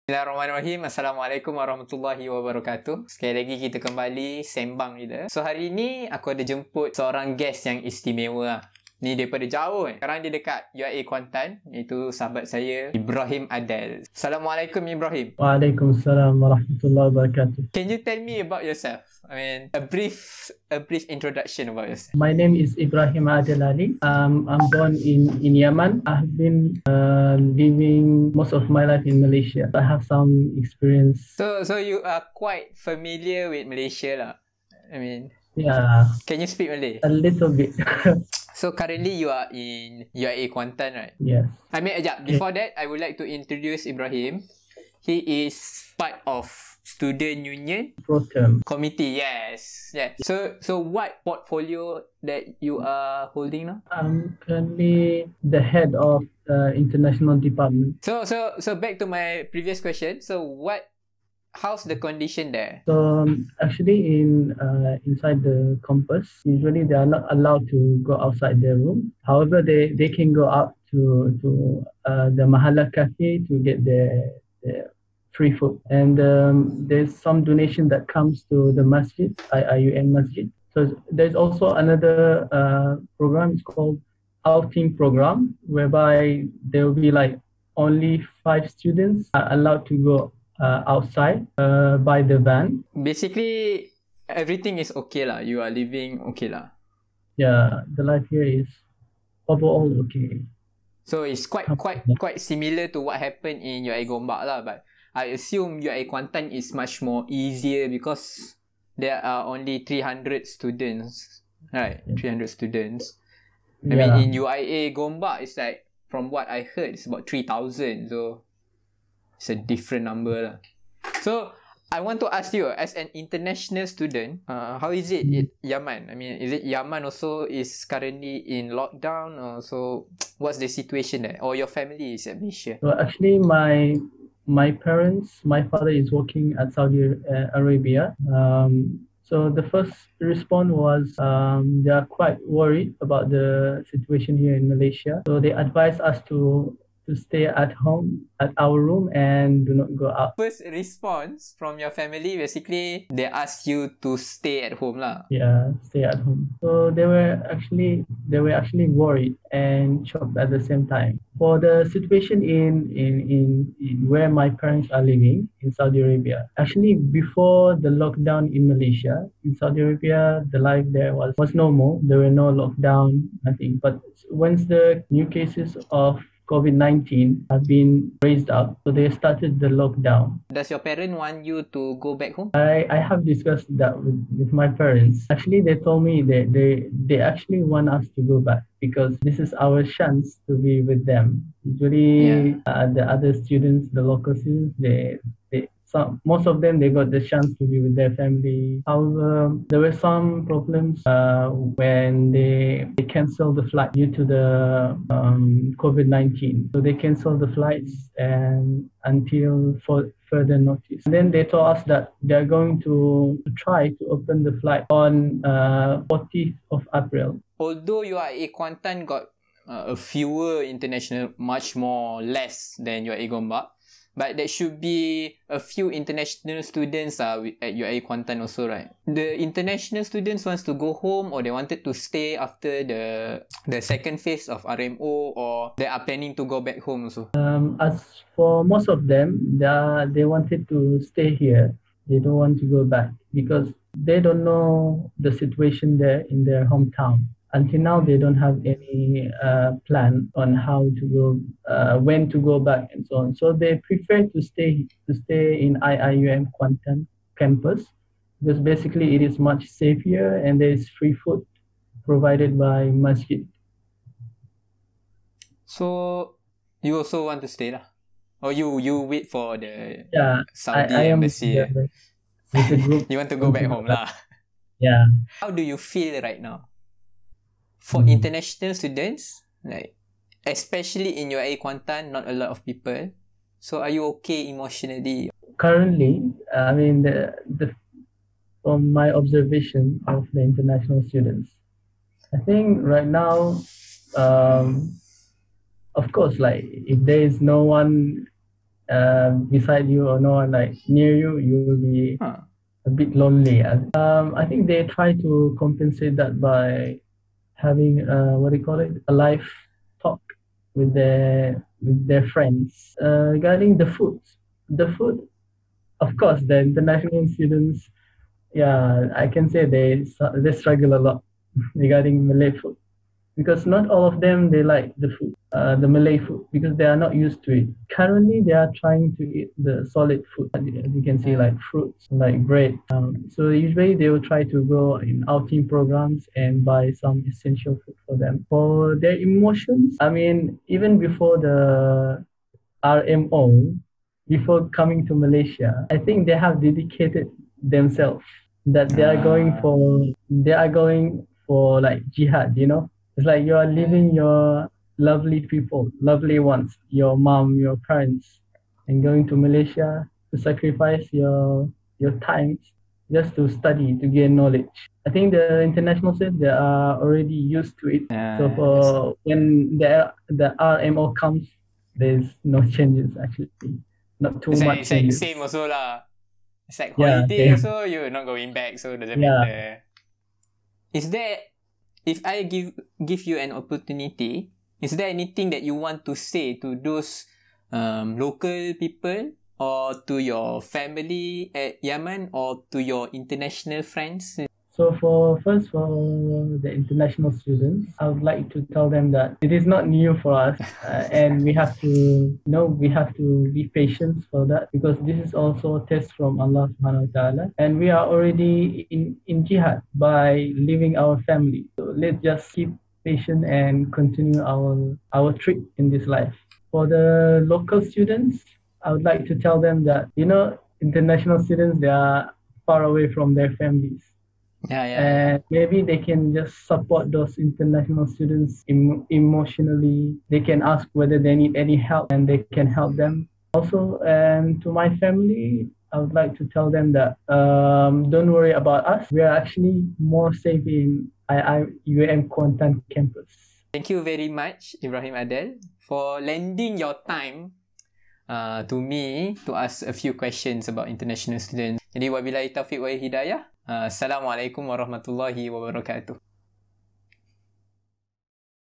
Bismillahirrahmanirrahim. Assalamualaikum warahmatullahi wabarakatuh. Sekali lagi kita kembali SengBang kita. So hari ni aku ada jemput seorang guest yang istimewa lah. Ni daripada jauh kan. Sekarang dia dekat UIA Kuantan. Itu sahabat saya, Ebrahim Adel. Assalamualaikum Ibrahim. Waalaikumsalam warahmatullahi wabarakatuh. Can you tell me about yourself? I mean, a brief introduction about yourself. My name is Ebrahim Adel. I'm born in Yemen. I've been living most of my life in Malaysia. I have some experience. So you are quite familiar with Malaysia lah. I mean, Yeah, can you speak Malay? a little bit. So currently you are in UIA Kuantan, right? Yes. I mean, before that, I would like to introduce Ebrahim. He is part of Student Union Pro-term. Committee. Yes. So what portfolio that you are holding now? I'm currently the head of the international department. So back to my previous question. So how's the condition there? So actually inside the campus, usually they are not allowed to go outside their room. However, they can go out to the Mahala cafe to get their free food. And there's some donation that comes to the masjid, IUN masjid. So there's also another program. It's called outing program, whereby there will be like only 5 students are allowed to go outside by the van. Basically, everything is okay lah. You are living okay lah. Yeah, the life here is overall okay. So it's quite similar to what happened in UIA Gombak lah. But I assume UIA Kuantan is much more easier because there are only 300 students, right? Yeah. 300 students. I Yeah. mean, in UIA Gombak, it's like, from what I heard, it's about 3,000. So it's a different number lah. So I want to ask you, as an international student, how is it in Yemen? I mean, is it Yemen also is currently in lockdown? Or so what's the situation there? Or your family is at Malaysia? So actually, my parents, my father is working at Saudi Arabia. So the first response was they are quite worried about the situation here in Malaysia. So they advised us to stay at home, at our room, and do not go out. First response from your family, basically, they asked you to stay at home lah. Yeah, stay at home. So they were actually worried and shocked at the same time. For the situation in where my parents are living in Saudi Arabia, actually before the lockdown in Malaysia, in Saudi Arabia, the life there was normal. There were no lockdown, nothing. But once the new cases of COVID-19 have been raised up, so they started the lockdown. Does your parent want you to go back home? I have discussed that with my parents. Actually, they told me that they actually want us to go back because this is our chance to be with them. Usually, the other students, the local students, most of them, they got the chance to be with their family. However, there were some problems when they canceled the flight due to the COVID-19. So they canceled the flights and until further notice. And then they told us that they're going to try to open the flight on 40th of April. Although UIA Kuantan got a fewer international, much more less than UIA Gombak, but there should be a few international students at UIA Kuantan also, right? The international students wants to go home, or they wanted to stay after the second phase of RMO, or they are planning to go back home also? As for most of them, they wanted to stay here. They don't want to go back because they don't know the situation there in their hometown. Until now, they don't have any plan on how to go, when to go back, and so on. So they prefer to stay in IIUM Kuantan campus because basically it is much safer and there is free food provided by masjid. So you also want to stay lah, or you wait for the Saudi I am embassy? with the group. You want to go back home lah? Yeah. How do you feel right now? For international students, like especially in UIA Kuantan, not a lot of people. So are you okay emotionally? Currently, I mean, from my observation of the international students, I think right now, of course, like if there is no one beside you or no one like near you, you will be a bit lonely. I think they try to compensate that by having what do you call it, a live talk with their friends regarding the food. The food, of course, the international students, yeah, I can say they struggle a lot regarding Malay food because not all of them they like the food, the Malay food, because they are not used to it. Currently, they are trying to eat the solid food, as you can see, like fruits, like bread. So usually they will try to go in outing programs and buy some essential food for them. For their emotions, I mean, even before the RMO, before coming to Malaysia, I think they have dedicated themselves that they are going for like jihad, you know. It's like you are leaving your lovely people, lovely ones, your mom, your parents, and going to Malaysia to sacrifice your time just to study, to gain knowledge. I think the international students, they are already used to it. So for when the RMO comes, there's no changes actually. Not too much It's like changes. same also lah. It's like Yeah, holiday same. also, you're not going back, so it doesn't Yeah. matter. Is there, if I give you an opportunity, is there anything that you want to say to those local people or to your family at Yemen or to your international friends? So for the international students, I would like to tell them that it is not new for us, and we have to be patient for that, because this is also a test from Allah Subhanahu wa Taala, and we are already in jihad by leaving our family. So let's just keep patient and continue our trip in this life. For the local students, I would like to tell them that, you know, international students, they are far away from their families. And maybe they can just support those international students emotionally. They can ask whether they need any help, and they can help them. Also, and to my family, I would like to tell them that don't worry about us. We are actually more safe in UIA Kuantan campus. Thank you very much, Ebrahim Adel, for lending your time to me to ask a few questions about international students. Jadi wabillahi taufiq wa hidayah. Assalamualaikum warahmatullahi wabarakatuh.